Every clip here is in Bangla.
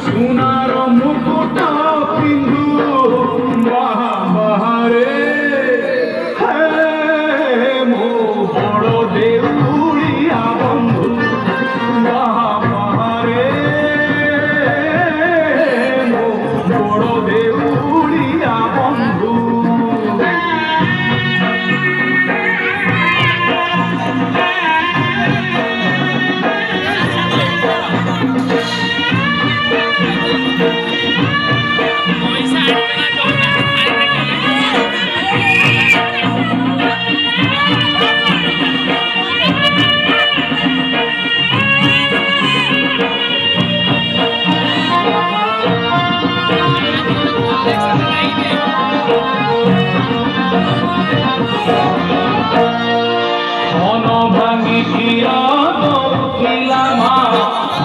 সোনার মুকুট পিন্ধু বাহারে মো বড় দেউড়িয়া বন্ধু বাহারে মো বড় দেউড়িয়া বন্ধু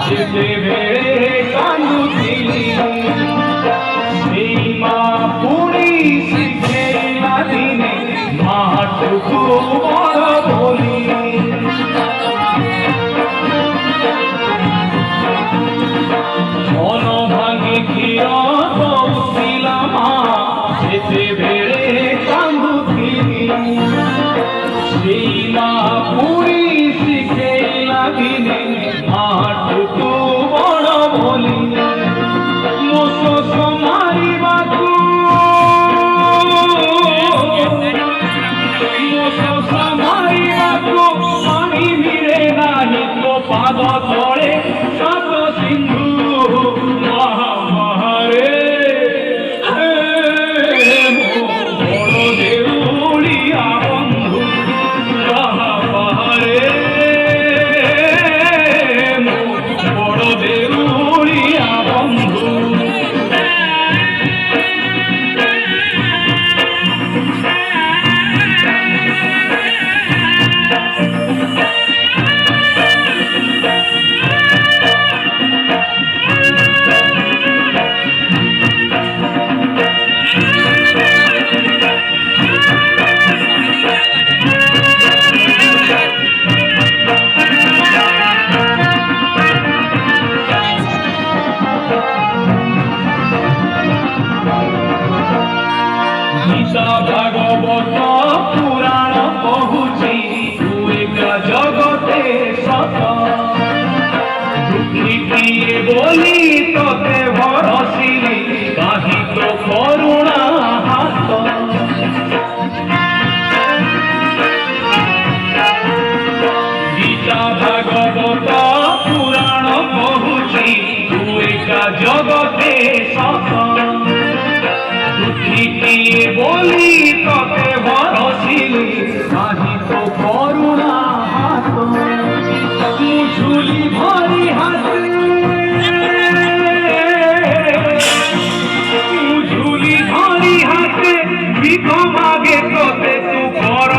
যেতে বেড়ে কান্দুছিলি সেই মা পুরী শিখে দিনে মাটুকু বড় বলি মন ভাঙে ক্ষীরত উঠিলাম যেতে বেড়ে কান্দুছিলি সেই মা পুরী শিখে দিনে মাটুকু বড় বলি মোস মারিবাকু মোস মারিবাকু পানি মিলে নাহি তো পাদ তଳେ সাত সিন্ধু মহারে বড় দেউড়িয়া বন্ধু মহারে বড় দেউড়িয়া বন্ধু গীতা ভাগবত পুরাণ কহুছি তু একা জগতে সত দুঃখিয়ে বলি তোতে ভরসিলি কাহি তো করুণা হাত গীতা ভাগবত পুরাণ কহুছি তু একা জগতে সত দুঃখিয়ে বলি তোতে ভরসিলি কাহি তো করুণা হাত ঝুলি ভরি হাতে ঝুলি ভরি হাতে ভিখ মাগে তোতে তু কর